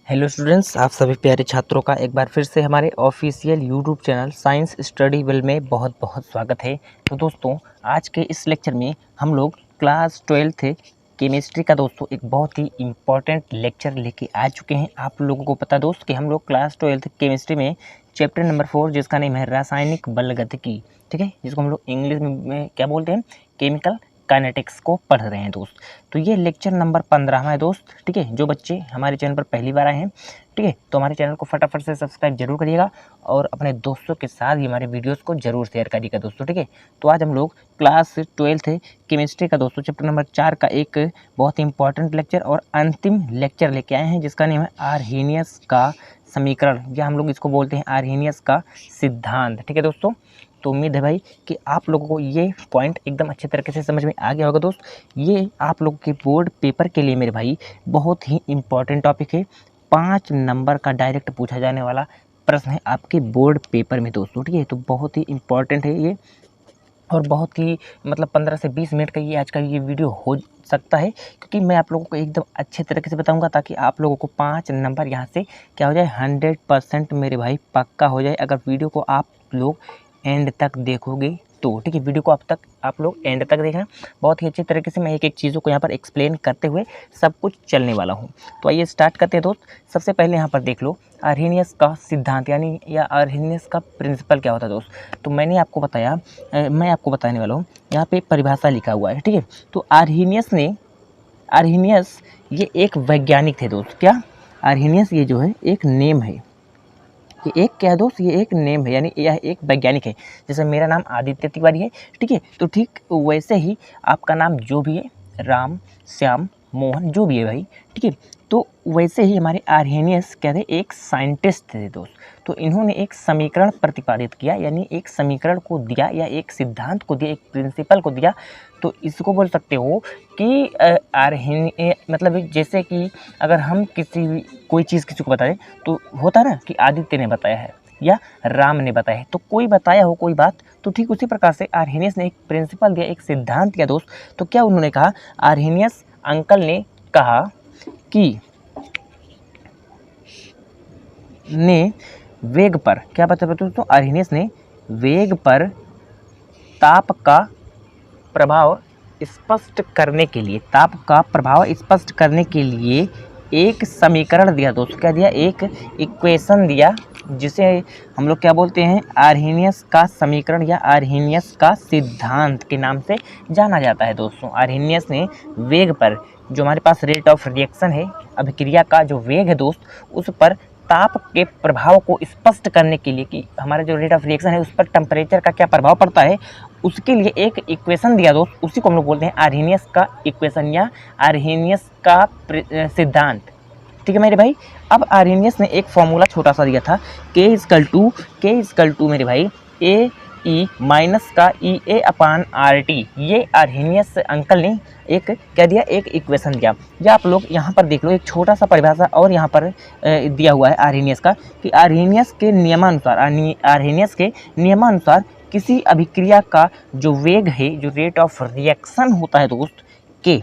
Hello students, आप सभी प्यारे छात्रों का एक बार फिर से हमारे official YouTube channel science study will में बहुत बहुत स्वागत है। तो दोस्तों, आज के इस लेक्चर में हम लोग क्लास 12th केमिस्ट्री का दोस्तों एक बहुत ही इम्पॉर्टेंट लेक्चर लेके आ चुके हैं। आप लोगों को पता दोस्त कि हम लोग क्लास 12th केमिस्ट्री में चैप्टर नंबर 4 जिसका नेम है रासायनिक बलगतिकी, ठीक है, जिसको हम लोग इंग्लिश में क्या बोलते हैं, केमिकल काइनेटिक्स को पढ़ रहे हैं दोस्त। तो ये लेक्चर नंबर 15 है दोस्त, ठीक है। जो बच्चे हमारे चैनल पर पहली बार आए हैं, ठीक है, तो हमारे चैनल को फटाफट से सब्सक्राइब जरूर करिएगा और अपने दोस्तों के साथ ही हमारे वीडियोस को जरूर शेयर करिएगा दोस्तों, ठीक है। तो आज हम लोग क्लास 12th केमिस्ट्री का दोस्तों चैप्टर नंबर 4 का एक बहुत ही इंपॉर्टेंट लेक्चर और अंतिम लेक्चर लेके आए हैं, जिसका नाम है आर्हेनियस का समीकरण, या हम लोग इसको बोलते हैं आर्हेनियस का सिद्धांत, ठीक है दोस्तों। तो उम्मीद है भाई कि आप लोगों को ये पॉइंट एकदम अच्छे तरीके से समझ में आ गया होगा दोस्त। ये आप लोगों के बोर्ड पेपर के लिए मेरे भाई बहुत ही इम्पॉर्टेंट टॉपिक है। 5 नंबर का डायरेक्ट पूछा जाने वाला प्रश्न है आपके बोर्ड पेपर में दोस्तों, ठीक है। तो बहुत ही इम्पॉर्टेंट है ये और बहुत ही मतलब 15 से 20 मिनट का ये आज का ये वीडियो हो सकता है, क्योंकि मैं आप लोगों को एकदम अच्छे तरीके से बताऊंगा ताकि आप लोगों को 5 नंबर यहाँ से क्या हो जाए, 100% मेरे भाई पक्का हो जाए अगर वीडियो को आप लोग एंड तक देखोगे तो, ठीक है। वीडियो को अब तक आप लोग एंड तक देखना, बहुत ही अच्छे तरीके से मैं एक एक चीज़ों को यहाँ पर एक्सप्लेन करते हुए सब कुछ चलने वाला हूँ। तो आइए स्टार्ट करते हैं दोस्त। सबसे पहले यहाँ पर देख लो आर्हेनियस का सिद्धांत यानी या आर्हेनियस का प्रिंसिपल क्या होता है दोस्त। तो मैंने आपको बताया, मैं आपको बताने वाला हूँ, यहाँ पे परिभाषा लिखा हुआ है, ठीक है। तो आर्हेनियस ये एक वैज्ञानिक थे दोस्त। क्या आर्हेनियस ये जो है एक नेम है, ये एक क्या है दोस्त, ये एक नेम है, यानी यह एक वैज्ञानिक है। जैसे मेरा नाम आदित्य तिवारी है, ठीक है, तो ठीक वैसे ही आपका नाम जो भी है, राम, श्याम, मोहन, जो भी है भाई, ठीक है, तो वैसे ही हमारे आर्हेनियस क्या थे, एक साइंटिस्ट थे दोस्त। तो इन्होंने एक समीकरण प्रतिपादित किया, यानी एक समीकरण को दिया या एक सिद्धांत को दिया, एक प्रिंसिपल को दिया। तो इसको बोल सकते हो कि मतलब जैसे कि अगर हम कोई चीज़ किसी को बताएं तो होता है ना कि आदित्य ने बताया है या राम ने बताया है, तो कोई बताया हो कोई बात, तो ठीक उसी प्रकार से आर्हेनियस ने एक प्रिंसिपल दिया, एक सिद्धांत दिया दोस्त। तो क्या उन्होंने कहा, आर्हेनियस अंकल ने कहा कि वेग पर क्या बताया दोस्तों, आर्हेनियस ने वेग पर ताप का प्रभाव स्पष्ट करने के लिए, ताप का प्रभाव स्पष्ट करने के लिए एक समीकरण दिया दोस्तों। क्या दिया, एक इक्वेशन दिया, जिसे हम लोग क्या बोलते हैं, आर्हेनियस का समीकरण या आर्हेनियस का सिद्धांत के नाम से जाना जाता है दोस्तों। आर्हेनियस ने वेग पर, जो हमारे पास रेट ऑफ रिएक्शन है, अभिक्रिया का जो वेग है दोस्त, उस पर ताप के प्रभाव को स्पष्ट करने के लिए कि हमारा जो रेट ऑफ रिएक्शन है उस पर टेम्परेचर का क्या प्रभाव पड़ता है, उसके लिए एक इक्वेशन दिया दोस्त। उसी को हम लोग बोलते हैं आर्हेनियस का इक्वेशन या आर्हेनियस का सिद्धांत, ठीक है मेरे भाई। अब आर्हेनियस ने एक फॉर्मूला छोटा सा दिया था, K मेरे भाई AE माइनस का EA/RT। ये आर्हेनियस अंकल ने एक क्या दिया, एक इक्वेशन दिया। या आप लोग यहाँ पर देख लो एक छोटा सा परिभाषा और यहाँ पर दिया हुआ है आर्हेनियस का, कि आर्हेनियस के नियमानुसार किसी अभिक्रिया का जो वेग है, जो रेट ऑफ रिएक्शन होता है दोस्त, के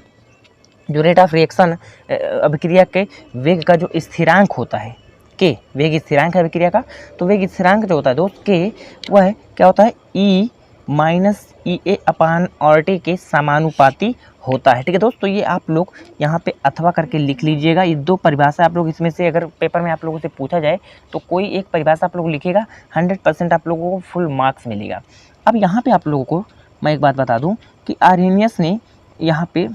जो रेट ऑफ रिएक्शन अभिक्रिया के वेग का जो स्थिरांक होता है, के वेग स्थिरांक है अभिक्रिया का, तो वेग स्थिरांक जो होता है दोस्त के, वह क्या होता है, E माइनस EA/RT के समानुपाती होता है, ठीक है दोस्त। तो ये आप लोग यहाँ पे अथवा करके लिख लीजिएगा। ये 2 परिभाषा आप लोग इसमें से अगर पेपर में आप लोगों से पूछा जाए तो कोई एक परिभाषा आप लोग लिखिएगा, 100% आप लोगों को फुल मार्क्स मिलेगा। अब यहाँ पे आप लोगों को मैं एक बात बता दूँ कि आर्हेनियस ने यहाँ पे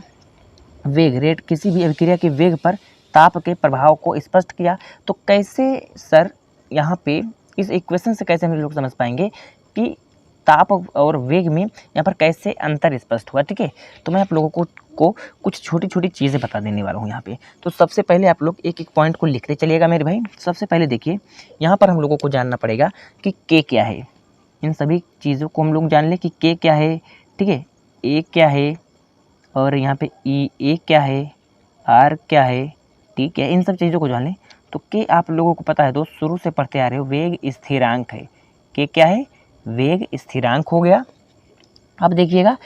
वेग रेट, किसी भी अभिक्रिया के वेग पर ताप के प्रभाव को स्पष्ट किया। तो कैसे सर, यहाँ पे इस इक्वेशन से कैसे हम लोग समझ पाएंगे कि ताप और वेग में यहाँ पर कैसे अंतर स्पष्ट हुआ, ठीक है। तो मैं आप लोगों को कुछ छोटी छोटी चीज़ें बता देने वाला हूँ यहाँ पे। तो सबसे पहले आप लोग एक एक पॉइंट को लिखते चलिएगा मेरे भाई। सबसे पहले देखिए, यहाँ पर हम लोगों को जानना पड़ेगा कि के क्या है। इन सभी चीज़ों को हम लोग जान लें कि के क्या है, ठीक है, ए क्या है, और यहाँ पे ए क्या है, आर क्या है, टी क्या है, इन सब चीज़ों को जान लें। तो के आप लोगों को पता है दोस्त, शुरू से पढ़ते आ रहे हो, वेग स्थिरांक है। के क्या है, वेग स्थिरांक हो गया। अब देखिएगा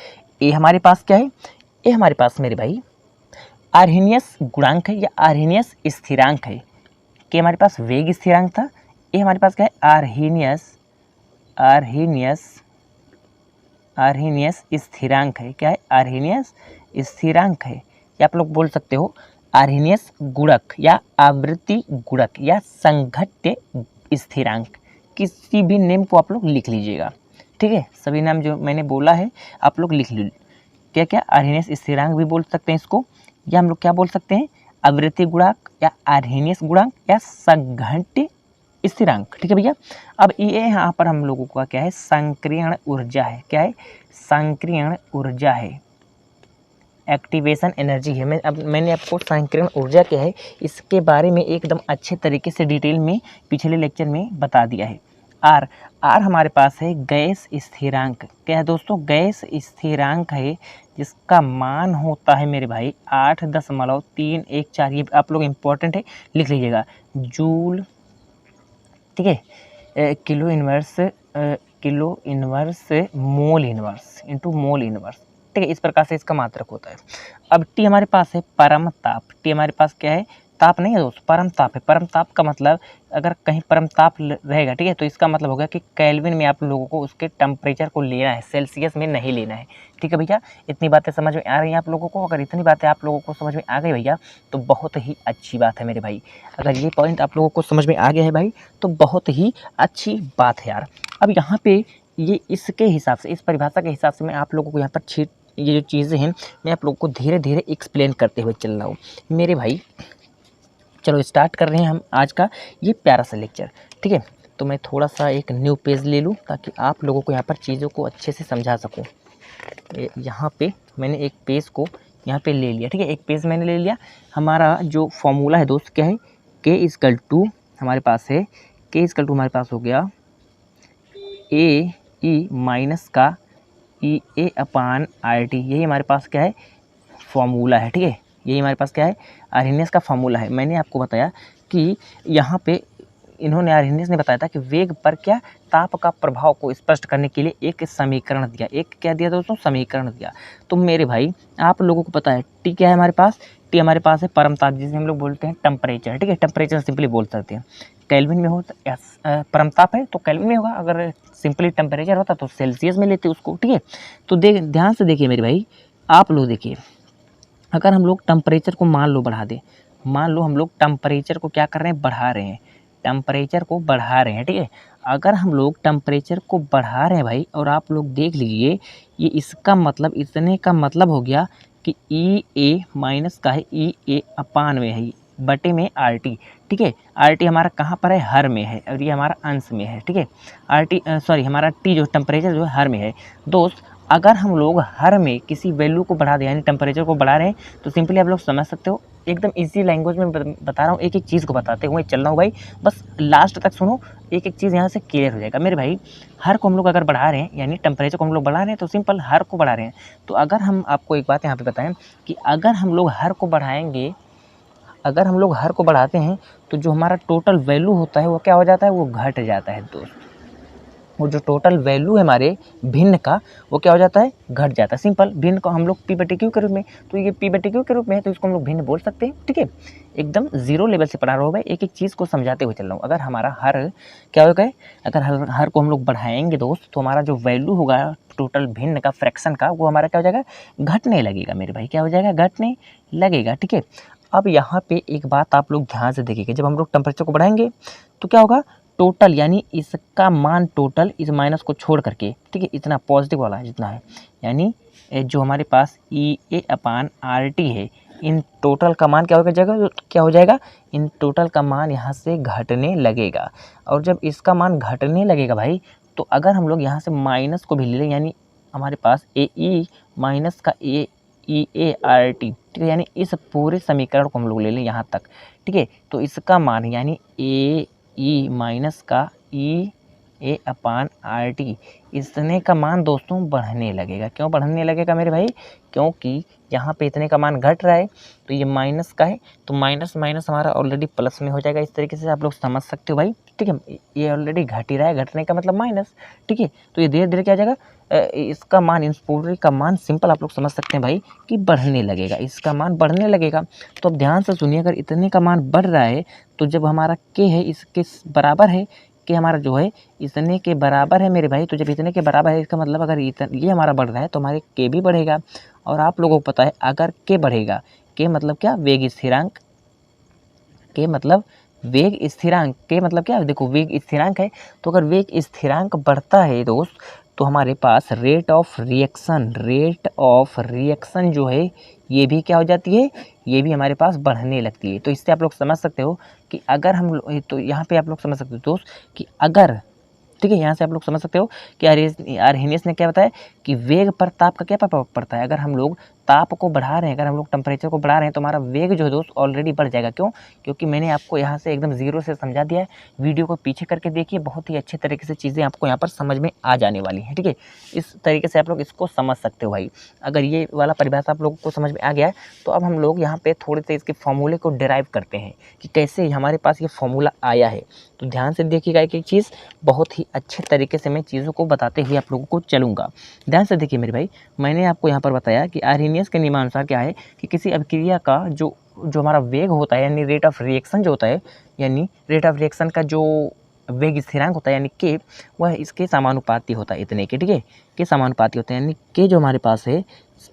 ए हमारे पास क्या है, ए हमारे पास मेरे भाई आर्हेनियस गुणांक है या आर्हेनियस स्थिरांक है, के हमारे पास वेग स्थिरांक था, ए हमारे पास क्या है आर्हेनियस स्थिरांक है। क्या है? आर्हेनियस स्थिरांक है, या आप लोग बोल सकते हो आर्हेनियस गुणक या आवृत्ति गुणक या संघट्य स्थिरांक, किसी भी नेम को आप लोग लिख लीजिएगा, ठीक है। सभी नाम जो मैंने बोला है आप लोग लिख लीजिए। क्या क्या? आर्हेनियस स्थिरांक भी बोल सकते हैं इसको, या हम लोग क्या बोल सकते हैं आवृत्ति गुणांक या आर्हेनियस गुणांक या संघट्य स्थिरांक, ठीक है भैया। अब ये यहाँ पर हम लोगों का क्या है संक्रियण ऊर्जा है। क्या है? संक्रियण ऊर्जा है, एक्टिवेशन एनर्जी है। मैंने आपको संक्रियण ऊर्जा क्या है इसके बारे में एकदम अच्छे तरीके से डिटेल में पिछले लेक्चर में बता दिया है। आर हमारे पास है गैस स्थिरांक। क्या है दोस्तों? गैस स्थिरांक है, जिसका मान होता है मेरे भाई 8.314। ये आप लोग इम्पोर्टेंट है, लिख लीजिएगा, जूल, ठीक है, kilo inverse mole inverse into mole inverse, ठीक है। इस प्रकार से इसका मात्रक होता है। अब टी हमारे पास है परम ताप। टी हमारे पास क्या है? ताप नहीं है दोस्त, परम ताप है। परम ताप का मतलब अगर कहीं परम ताप रहेगा, ठीक है, तो इसका मतलब होगा कि केल्विन में आप लोगों को उसके टेम्परेचर को लेना है, सेल्सियस में नहीं लेना है, ठीक है भैया। इतनी बातें समझ में आ रही हैं आप लोगों को? अगर इतनी बातें आप लोगों को समझ में आ गई भैया तो बहुत ही अच्छी बात है मेरे भाई। अगर ये पॉइंट आप लोगों को समझ में आ गया है भाई तो बहुत ही अच्छी बात है यार। अब यहाँ पे ये इसके हिसाब से, इस परिभाषा के हिसाब से मैं आप लोगों को यहाँ पर ये जो चीज़ें हैं मैं आप लोगों को धीरे धीरे एक्सप्लेन करते हुए चल रहा हूँ मेरे भाई। चलो स्टार्ट कर रहे हैं हम आज का ये प्यारा सा लेक्चर, ठीक है। तो मैं थोड़ा सा एक न्यू पेज ले लूँ ताकि आप लोगों को यहाँ पर चीज़ों को अच्छे से समझा सकूँ। यहाँ पे मैंने एक पेज को यहाँ पे ले लिया, ठीक है, एक पेज मैंने ले लिया। हमारा जो फॉर्मूला है दोस्त क्या है? K= हमारे पास है, K= हमारे पास हो गया AE माइनस का EA/RT। यही हमारे पास क्या है? फॉर्मूला है, ठीक है। यही हमारे पास क्या है? आर्हेनियस का फॉर्मूला है। मैंने आपको बताया कि यहाँ पे आर्हेनियस ने बताया था कि वेग पर क्या ताप का प्रभाव को स्पष्ट करने के लिए एक समीकरण दिया। एक क्या दिया दोस्तों? समीकरण दिया। तो मेरे भाई आप लोगों को पता है टी क्या है हमारे पास? टी हमारे पास है परम ताप, जिसे हम लोग बोलते हैं टेम्परेचर, ठीक है। टेम्परेचर सिंपली बोल सकते हैं। केल्विन में हो परम ताप है तो केल्विन में होगा, अगर सिंपली टेम्परेचर होता तो सेल्सियस में लेते उसको, ठीक है। तो ध्यान से देखिए मेरे भाई, आप लोग देखिए, अगर हम लोग टेम्परेचर को मान लो बढ़ा दें, मान लो हम लोग टेम्परेचर को क्या कर रहे हैं? बढ़ा रहे हैं, टेम्परेचर को बढ़ा रहे हैं, ठीक है। अगर हम लोग टेम्परेचर को बढ़ा रहे हैं भाई, और आप लोग देख लीजिए ये इसका मतलब, इतने का मतलब हो गया कि EA माइनस का है, EA/में है बटे में RT, ठीक है। RT हमारा कहाँ पर है? हर में है, और ये हमारा अंश में है, ठीक है। हमारा T जो टेम्परेचर जो है हर में है दोस्त। अगर हम लोग हर में किसी वैल्यू को बढ़ा दें, यानी टेम्परेचर को बढ़ा रहे हैं, तो सिंपली आप लोग समझ सकते हो, एकदम इजी लैंग्वेज में बता रहा हूँ, एक एक चीज़ को बताते हुए चल रहा हूँ भाई, बस लास्ट तक सुनो, एक एक चीज़ यहाँ से क्लियर हो जाएगा मेरे भाई। हर को हम लोग अगर बढ़ा रहे हैं, यानी टेम्परेचर को हम लोग बढ़ा रहे हैं, तो सिंपल हर को बढ़ा रहे हैं। तो अगर हम आपको एक बात यहाँ पे बताएं कि अगर हम लोग हर को बढ़ाएंगे, अगर हम लोग हर को बढ़ाते हैं तो जो हमारा टोटल वैल्यू होता है वो क्या हो जाता है? वो घट जाता है दोस्त। वो जो टोटल वैल्यू है हमारे भिन्न का वो क्या हो जाता है? घट जाता है। सिंपल, भिन्न को हम लोग P/Q के रूप में, तो ये P/Q के रूप में है तो इसको हम लोग भिन्न बोल सकते हैं, ठीक है। एकदम जीरो लेवल से पढ़ा रहा हूँ भाई, एक एक चीज़ को समझाते हुए चल रहा हूँ। अगर हमारा हर क्या होगा, अगर हर को हम लोग बढ़ाएंगे दोस्त, तो हमारा जो वैल्यू होगा टोटल भिन्न का, फ्रैक्शन का, वो हमारा क्या हो जाएगा? घटने लगेगा मेरे भाई। क्या हो जाएगा? घटने लगेगा, ठीक है। अब यहाँ पे एक बात आप लोग ध्यान से देखिएगा, जब हम लोग टेम्परेचर को बढ़ाएंगे तो क्या होगा? टोटल, यानी इसका मान टोटल इस माइनस को छोड़ करके, ठीक है, इतना पॉजिटिव वाला है जितना है, यानी जो हमारे पास EA/RT है, इन टोटल का मान क्या हो जाएगा? क्या हो जाएगा? इन टोटल का मान यहाँ से घटने लगेगा। और जब इसका मान घटने लगेगा भाई, तो अगर हम लोग यहाँ से माइनस को भी ले लें, यानी हमारे पास AE माइनस का EA/RT, ठीक है, यानी इस पूरे समीकरण को हम लोग ले लें यहाँ तक, ठीक है, तो इसका मान यानी AE माइनस का ए अपान आर टी, इतने का मान दोस्तों बढ़ने लगेगा। क्यों बढ़ने लगेगा मेरे भाई? क्योंकि यहाँ पे इतने का मान घट रहा है, तो ये माइनस का है, तो माइनस माइनस हमारा ऑलरेडी प्लस में हो जाएगा। इस तरीके से आप लोग समझ सकते हो भाई, ठीक है। ये ऑलरेडी घट ही रहा है, घटने का मतलब माइनस, ठीक है। तो ये धीरे धीरे क्या हो जाएगा, इसका मान, इस पूरी का मान सिंपल आप लोग समझ सकते हैं भाई कि बढ़ने लगेगा, इसका मान बढ़ने लगेगा। तो अब ध्यान से सुनिए, अगर इतने का मान बढ़ रहा है तो जब हमारा के है इसके बराबर है, कि हमारा जो है इतने के बराबर है मेरे भाई, तो जब इतने के बराबर है इसका मतलब अगर ये हमारा बढ़ रहा है तो हमारे के भी बढ़ेगा। और आप लोगों को पता है अगर के बढ़ेगा, के मतलब क्या, वेग स्थिरांक, के मतलब वेग स्थिरांक, के मतलब क्या, देखो वेग स्थिरांक है, तो अगर वेग स्थिरांक बढ़ता है दोस्त, तो हमारे पास रेट ऑफ रिएक्शन जो है ये भी क्या हो जाती है, ये भी हमारे पास बढ़ने लगती है। तो इससे आप लोग समझ सकते हो कि अगर हम, तो यहाँ पे आप लोग समझ सकते हो दोस्त कि अगर, ठीक है, यहाँ से आप लोग समझ सकते हो कि आर्हेनियस ने क्या बताया कि वेग पर ताप का क्या प्रभाव पड़ता है। अगर हम लोग ताप को बढ़ा रहे हैं, अगर हम लोग टेम्परेचर को बढ़ा रहे हैं, तो हमारा वेग जो है दोस्त ऑलरेडी बढ़ जाएगा। क्यों? क्योंकि मैंने आपको यहाँ से एकदम जीरो से समझा दिया है। वीडियो को पीछे करके देखिए, बहुत ही अच्छे तरीके से चीज़ें आपको यहाँ पर समझ में आ जाने वाली हैं, ठीक है। इस तरीके से आप लोग इसको समझ सकते हो भाई। अगर ये वाला परिभाषा आप लोगों को समझ में आ गया है, तो अब हम लोग यहाँ पे थोड़े से इसके फॉर्मूले को डिराइव करते हैं कि कैसे हमारे पास ये फॉर्मूला आया है। तो ध्यान से देखिएगा, एक एक चीज़ बहुत ही अच्छे तरीके से मैं चीज़ों को बताते हुए आप लोगों को चलूँगा। ध्यान से देखिए मेरे भाई, मैंने आपको यहाँ पर बताया कि आर्हेनियस के नियमानुसार क्या है कि किसी अभिक्रिया का जो हमारा वेग होता है, यानी रेट ऑफ रिएक्शन जो होता है, यानी रेट ऑफ रिएक्शन का जो वेग स्थिरांक होता है यानी के, वह इसके समानुपाती होता है, इतने के, ठीक है, के समानुपाती होता है। यानी के जो हमारे पास है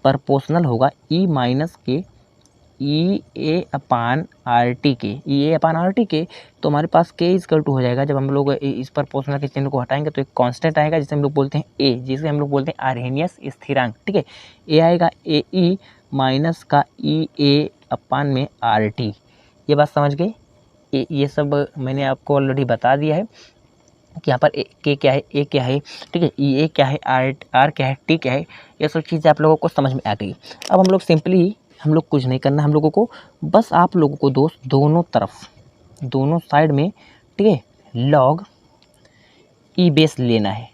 प्रोपोर्शनल होगा ई माइनस के, ई ए अपान आर टी के, ई ए अपान आर टी के। तो हमारे पास के इजकल टू हो जाएगा, जब हम लोग इस पर प्रोपोर्शनल के चिन्ह को हटाएंगे तो एक कांस्टेंट आएगा जिसे हम लोग बोलते हैं ए, जिसे हम लोग बोलते हैं आर्हेनियस स्थिरांक, ठीक है। ए आएगा ए ई माइनस का ई ए अपान में आर टी। ये बात समझ गए? ये सब मैंने आपको ऑलरेडी बता दिया है कि यहाँ पर के क्या है, ए क्या है, ठीक है, ई ए क्या है, आर क्या है, टी क्या है, ये सब चीज़ें आप लोगों को समझ में आ गई। अब हम लोग सिंपली, हम लोग कुछ नहीं करना हम लोगों को, बस आप लोगों को दोस्त दोनों तरफ, दोनों साइड में, ठीक है, लॉग ई बेस लेना है।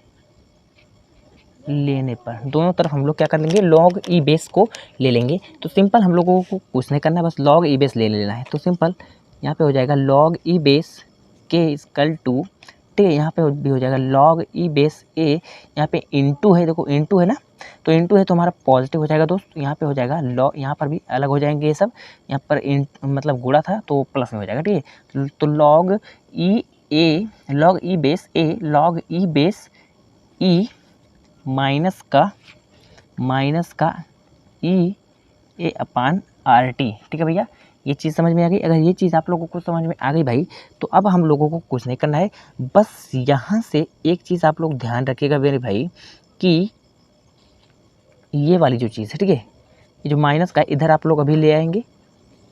लेने पर दोनों तरफ हम लोग क्या कर लेंगे, लॉग ई बेस को ले लेंगे। तो सिंपल हम लोगों को कुछ नहीं करना, बस लॉग ई बेस ले लेना है। तो सिंपल यहाँ पे हो जाएगा लॉग ई बेस के इक्वल टू, ठीक है, यहाँ पे भी हो जाएगा log ई बेस ए, यहाँ पे इंटू है, देखो इंटू है ना, तो इंटू है तो हमारा पॉजिटिव हो जाएगा दोस्त। यहाँ पे हो जाएगा लॉग, यहाँ पर भी अलग हो जाएंगे ये सब, यहाँ पर मतलब गुणा था तो प्लस में हो जाएगा, ठीक है। तो log ई बेस ए, log e base E minus का ई ए अपान आर टी, ठीक है भैया। ये चीज़ समझ में आ गई? अगर ये चीज़ आप लोगों को समझ में आ गई भाई, तो अब हम लोगों को कुछ नहीं करना है, बस यहाँ से एक चीज़ आप लोग ध्यान रखिएगा मेरे भाई कि ये वाली जो चीज़ है, ठीक है, ये जो माइनस का इधर आप लोग अभी ले आएंगे,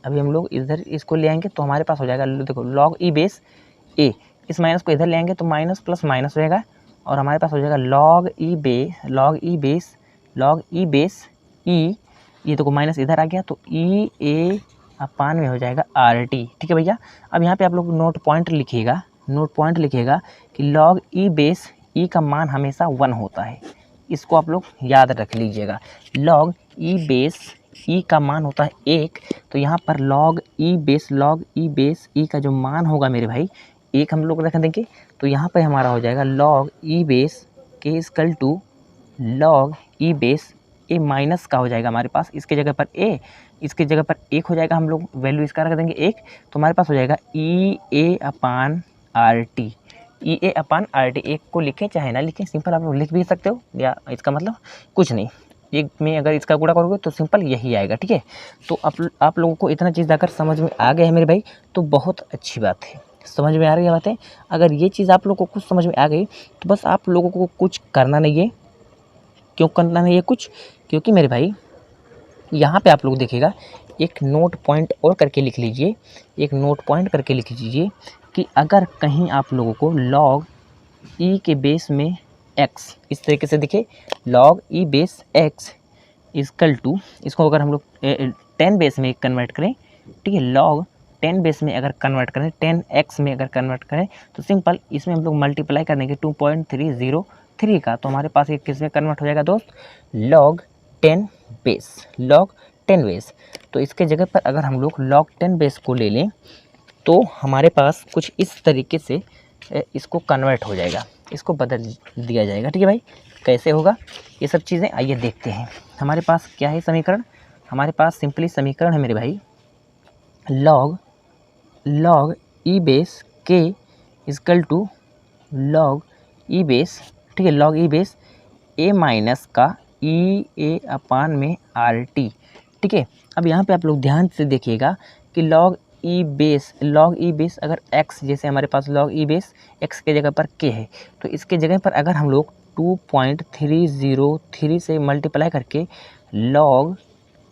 अभी हम लोग इधर इसको ले आएंगे तो हमारे पास हो जाएगा, देखो लॉग ई बेस ए, इस माइनस को इधर ले आएंगे तो माइनस प्लस माइनस रहेगा, और हमारे पास हो जाएगा लॉग ई बेस ई, ये देखो माइनस इधर आ गया तो ई ए अपान में हो जाएगा आर टी, ठीक है भैया। अब यहाँ पे आप लोग नोट पॉइंट लिखिएगा कि लॉग ई बेस ई का मान हमेशा 1 होता है, इसको आप लोग याद रख लीजिएगा। लॉग ई बेस ई का मान होता है 1, तो यहाँ पर लॉग ई बेस ई का जो मान होगा मेरे भाई 1 हम लोग रख देंगे। तो यहाँ पर हमारा हो जाएगा लॉग ई बेस के equal to log e base a minus का हो जाएगा हमारे पास, इसके जगह पर ए, इसके जगह पर 1 हो जाएगा, हम लोग वैल्यू इसका रख देंगे 1, तो हमारे पास हो जाएगा ई ए अपान आर टी, ई ए अपान आर टी। 1 को लिखें चाहे ना लिखें, सिंपल आप लोग लिख भी सकते हो, या इसका मतलब कुछ नहीं, एक में अगर इसका गुणा करोगे तो सिंपल यही आएगा, ठीक है। तो आप लोगों को इतना चीज़ अगर समझ में आ गया है मेरे भाई, तो बहुत अच्छी बात है, समझ में आ रही है बातें। अगर ये चीज़ आप लोगों को कुछ समझ में आ गई तो बस आप लोगों को कुछ करना नहीं है। क्यों करना नहीं है कुछ? क्योंकि मेरे भाई यहाँ पे आप लोग देखिएगा, एक नोट पॉइंट और करके लिख लीजिए, कि अगर कहीं आप लोगों को लॉग ई के बेस में एक्स इस तरीके से दिखे, log e base x equal to, इसको अगर हम लोग 10 बेस में कन्वर्ट करें, ठीक है, लॉग 10 बेस में अगर कन्वर्ट करें, 10x में अगर कन्वर्ट करें तो सिंपल इसमें हम लोग मल्टीप्लाई कर देंगे 2.303 का, तो हमारे पास ये किस में कन्वर्ट हो जाएगा दोस्त, log 10 बेस, log 10 बेस। तो इसके जगह पर अगर हम लोग log 10 बेस को ले लें तो हमारे पास कुछ इस तरीके से इसको कन्वर्ट हो जाएगा, इसको बदल दिया जाएगा। ठीक है भाई, कैसे होगा ये सब चीज़ें आइए देखते हैं। हमारे पास क्या है समीकरण, हमारे पास सिंपली समीकरण है मेरे भाई log ई बेस के equal to log e base, ठीक है, log e base a minus का ई ए अपान में आर टी। ठीक है, अब यहाँ पे आप लोग ध्यान से देखिएगा कि log ई बेस अगर x, जैसे हमारे पास log ई बेस x के जगह पर k है, तो इसके जगह पर अगर हम लोग 2.303 से मल्टीप्लाई करके log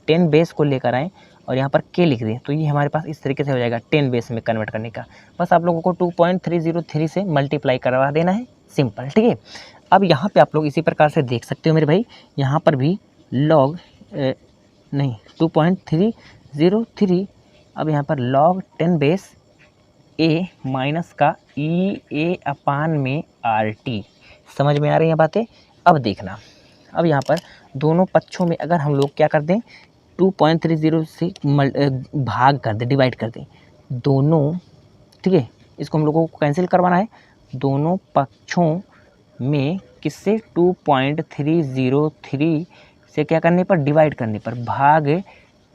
10 बेस को लेकर आएँ और यहाँ पर k लिख दें, तो ये हमारे पास इस तरीके से हो जाएगा 10 बेस में कन्वर्ट करने का। बस आप लोगों को 2.303 से मल्टीप्लाई करवा देना है, सिंपल। ठीक है, अब यहाँ पे आप लोग इसी प्रकार से देख सकते हो मेरे भाई, यहाँ पर भी log 2.303, अब यहाँ पर log 10 बेस a माइनस का ई ए अपान में आर टी। समझ में आ रही हैं बातें? अब देखना, अब यहाँ पर दोनों पक्षों में अगर हम लोग क्या कर दें, 2.30 से भाग कर दें, डिवाइड कर दें दोनों। ठीक है, इसको हम लोगों को कैंसिल करवाना है, दोनों पक्षों में किससे, 2.303 से क्या करने पर, डिवाइड करने पर, भाग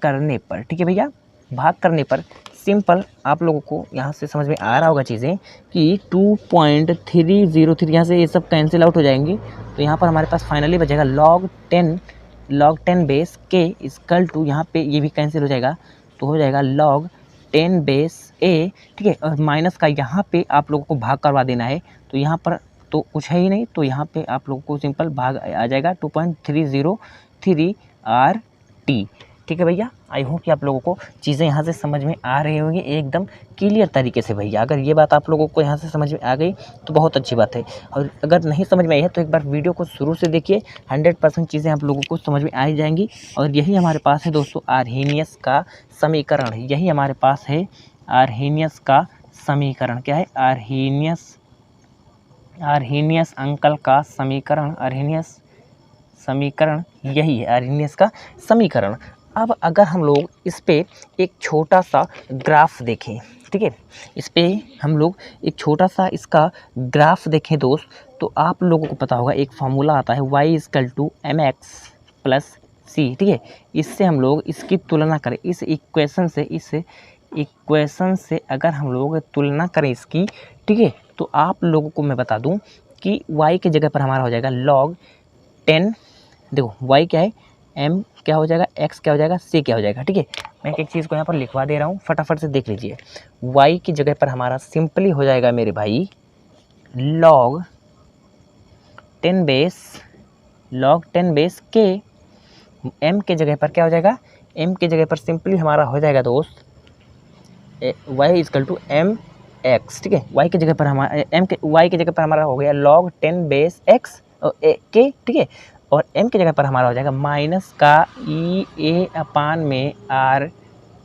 करने पर। ठीक है भैया, भाग करने पर सिंपल आप लोगों को यहाँ से समझ में आ रहा होगा चीज़ें कि 2.303 यहाँ से ये सब कैंसिल आउट हो जाएंगे, तो यहाँ पर हमारे पास फाइनली बचेगा log 10 बेस के इजकल टू, यहाँ पे ये भी कैंसिल हो जाएगा, तो हो जाएगा log 10 बेस a। ठीक है, और माइनस का यहाँ पे आप लोगों को भाग करवा देना है, तो यहाँ पर तो कुछ है ही नहीं, तो यहाँ पे आप लोगों को सिंपल भाग आ जाएगा 2.303 आर टी। ठीक है भैया, आई होप कि आप लोगों को चीज़ें यहाँ से समझ में आ रही होंगी एकदम क्लियर तरीके से। भैया अगर ये बात आप लोगों को यहाँ से समझ में आ गई तो बहुत अच्छी बात है, और अगर नहीं समझ में आई है तो एक बार वीडियो को शुरू से देखिए, 100% चीज़ें आप लोगों को समझ में आ ही जाएंगी। और यही हमारे पास है दोस्तों आर्हेनियस का समीकरण, यही हमारे पास है आर्हेनियस का समीकरण। क्या है, आर्हेनियस अंकल का समीकरण, आर्हेनियस समीकरण यही है, आर्हेनियस का समीकरण। अब अगर हम लोग इस पे एक छोटा सा ग्राफ देखें, ठीक है, इस पे हम लोग एक छोटा सा इसका ग्राफ देखें दोस्त, तो आप लोगों को पता होगा एक फार्मूला आता है y equal to mx plus c। ठीक है, इससे हम लोग इसकी तुलना करें, इस इक्वेशन से अगर हम लोग तुलना करें इसकी, ठीक है, तो आप लोगों को मैं बता दूं कि y के जगह पर हमारा हो जाएगा log 10, देखो y क्या है, m क्या हो जाएगा, x क्या हो जाएगा, c क्या हो जाएगा। ठीक है, मैं एक चीज़ को यहाँ पर लिखवा दे रहा हूँ, फटाफट से देख लीजिए। y की जगह पर हमारा सिंपली हो जाएगा मेरे भाई log 10 बेस के, m के जगह पर क्या हो जाएगा, m के जगह पर सिंपली हमारा हो जाएगा दोस्त y equal to m x। ठीक है, y के जगह पर हमारा y के जगह पर हमारा हो गया log 10 बेस x के। ठीक है, और m की जगह पर हमारा हो जाएगा माइनस का ई ए अपान में आर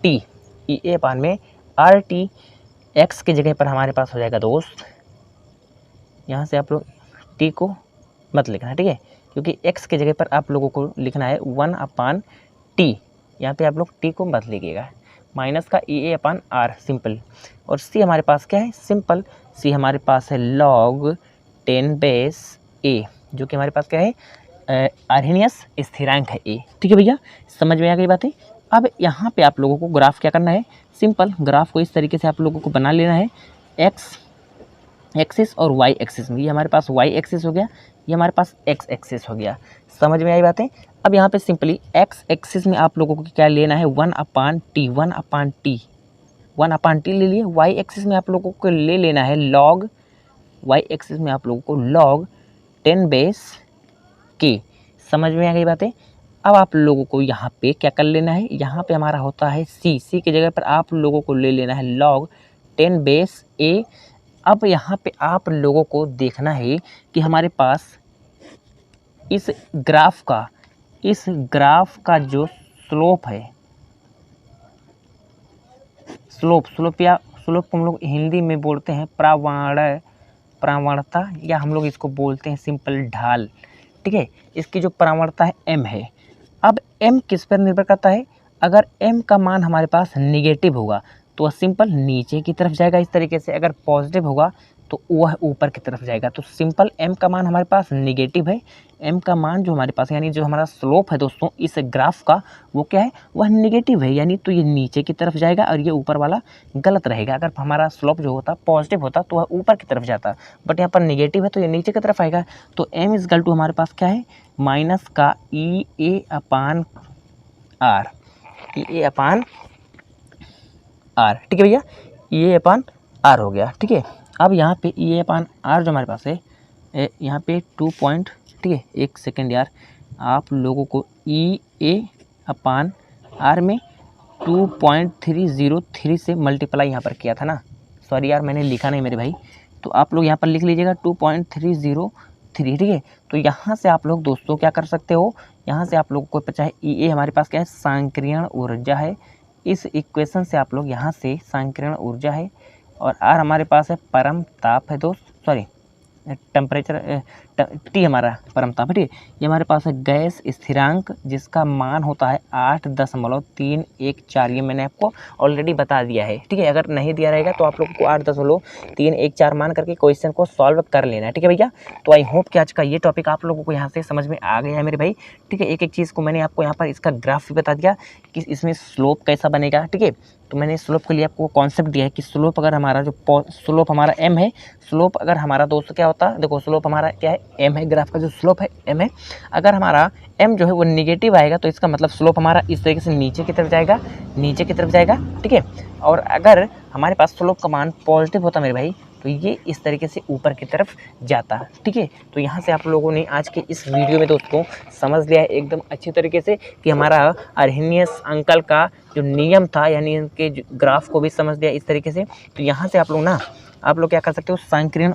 टी, ई ए अपान में आर टी। एक्स की जगह पर हमारे पास हो जाएगा दोस्त, यहाँ से आप लोग टी को मत लिखना, ठीक है, क्योंकि x की जगह पर आप लोगों को लिखना है 1 अपान टी, यहाँ पे आप लोग टी को मत लिखिएगा, माइनस का ई ए अपान आर सिंपल। और c हमारे पास क्या है, सिंपल c हमारे पास है log 10 बेस a, जो कि हमारे पास क्या है, आर्हेनियस स्थिरांक है a। ठीक है भैया, समझ में आ गई बातें। अब यहाँ पे आप लोगों को ग्राफ क्या करना है, सिंपल ग्राफ को इस तरीके से आप लोगों को बना लेना है, x एक्सिस और y एक्सिस में, ये हमारे पास y एक्सिस हो गया, ये हमारे पास x एक्सिस हो गया। समझ में आई बातें। अब यहाँ पे सिंपली x एक्सिस में आप लोगों को क्या लेना है, 1 अपान टी ले लिए। y एक्सिस में आप लोगों को ले लेना है log, y एक्सिस में आप लोगों को log 10 बेस के। समझ में आ गई बातें। अब आप लोगों को यहाँ पे क्या कर लेना है, यहाँ पे हमारा होता है c के जगह पर आप लोगों को ले लेना है log 10 बेस a। अब यहाँ पे आप लोगों को देखना है कि हमारे पास इस ग्राफ का जो स्लोप स्लोप या स्लोप को हम लोग हिंदी में बोलते हैं प्रावणता, या हम लोग इसको बोलते हैं सिंपल ढाल। ठीक है, इसकी जो प्रावणता है m है। अब m किस पर निर्भर करता है, अगर m का मान हमारे पास निगेटिव होगा तो वह सिंपल नीचे की तरफ जाएगा इस तरीके से, अगर पॉजिटिव होगा तो वह ऊपर की तरफ जाएगा। तो सिंपल m का मान हमारे पास निगेटिव है, m का मान जो हमारे पास यानी जो हमारा स्लोप है दोस्तों इस ग्राफ का वो क्या है, वह निगेटिव है, यानी तो ये नीचे की तरफ जाएगा और ये ऊपर वाला गलत रहेगा। अगर हमारा स्लोप जो होता पॉजिटिव होता तो वह ऊपर की तरफ जाता, बट यहाँ पर निगेटिव है तो ये नीचे की तरफ आएगा। तो m इज इक्वल टू हमारे पास क्या है, माइनस का EA अपान R, EA अपान R। ठीक है भैया, EA अपान R हो गया। ठीक है, अब यहाँ पे EA अपान R जो हमारे पास है यहाँ पे 2 पॉइंट, ठीक है, एक सेकेंड यार, आप लोगों को EA अपान R में 2.303 से मल्टीप्लाई यहाँ पर किया था ना, सॉरी यार मैंने लिखा नहीं मेरे भाई, तो आप लोग यहाँ पर लिख लीजिएगा 2.303। ठीक है, तो यहाँ से आप लोग दोस्तों क्या कर सकते हो, यहाँ से आप लोग को पता है EA हमारे पास क्या है, सांक्रियण ऊर्जा है। इस इक्वेशन से आप लोग यहाँ से सांक्रियण ऊर्जा है, और R हमारे पास है परम ताप है दोस्त, सॉरी टेम्परेचर, T हमारा परम ताप है। ठीक है, ये हमारे पास है गैस स्थिरांक जिसका मान होता है 8.314। ये मैंने आपको ऑलरेडी बता दिया है। ठीक है, अगर नहीं दिया रहेगा तो आप लोगों को 8.314 मान करके क्वेश्चन को सॉल्व कर लेना है। ठीक है भैया, तो आई होप कि आज का ये टॉपिक आप लोगों को यहाँ से समझ में आ गया है मेरे भाई। ठीक है, एक एक चीज़ को मैंने आपको यहाँ पर इसका ग्राफ भी बता दिया कि इसमें स्लोप कैसा बनेगा। ठीक है, तो मैंने स्लोप के लिए आपको कॉन्सेप्ट दिया है कि स्लोप अगर हमारा जो स्लोप हमारा m है, स्लोप अगर हमारा दोस्तों क्या होता है, देखो स्लोप हमारा क्या है, m है, ग्राफ का जो स्लोप है m है। अगर हमारा m जो है वो निगेटिव आएगा तो इसका मतलब स्लोप हमारा इस तरीके से नीचे की तरफ जाएगा, नीचे की तरफ जाएगा। ठीक है, और अगर हमारे पास स्लोप का मान पॉजिटिव होता मेरे भाई तो ये इस तरीके से ऊपर की तरफ जाता। ठीक है, तो यहाँ से आप लोगों ने आज के इस वीडियो में दोस्तों समझ लिया है एकदम अच्छी तरीके से कि हमारा अर्हेनियस अंकल का जो नियम था, यानी इनके ग्राफ को भी समझ लिया इस तरीके से। तो यहाँ से आप लोग क्या कर सकते हो, सांक्रियण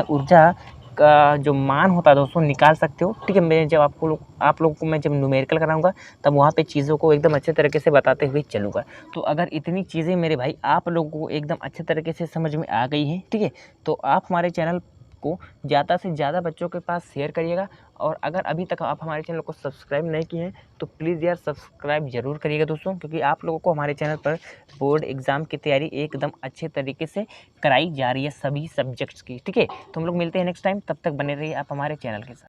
ऊर्जा का जो मान होता है दोस्तों निकाल सकते हो। ठीक है, मैं जब आप लोगों को मैं जब न्यूमेरिकल कराऊंगा तब वहाँ पे चीज़ों को एकदम अच्छे तरीके से बताते हुए चलूँगा। तो अगर इतनी चीज़ें मेरे भाई आप लोगों को एकदम अच्छे तरीके से समझ में आ गई हैं, ठीक है, तो आप हमारे चैनल को ज़्यादा से ज़्यादा बच्चों के पास शेयर करिएगा। और अगर अभी तक आप हमारे चैनल को सब्सक्राइब नहीं किए हैं तो प्लीज़ यार सब्सक्राइब ज़रूर करिएगा दोस्तों, क्योंकि आप लोगों को हमारे चैनल पर बोर्ड एग्ज़ाम की तैयारी एकदम अच्छे तरीके से कराई जा रही है सभी सब्जेक्ट्स की। ठीक है, तो हम लोग मिलते हैं नेक्स्ट टाइम, तब तक बने रहिए आप हमारे चैनल के साथ।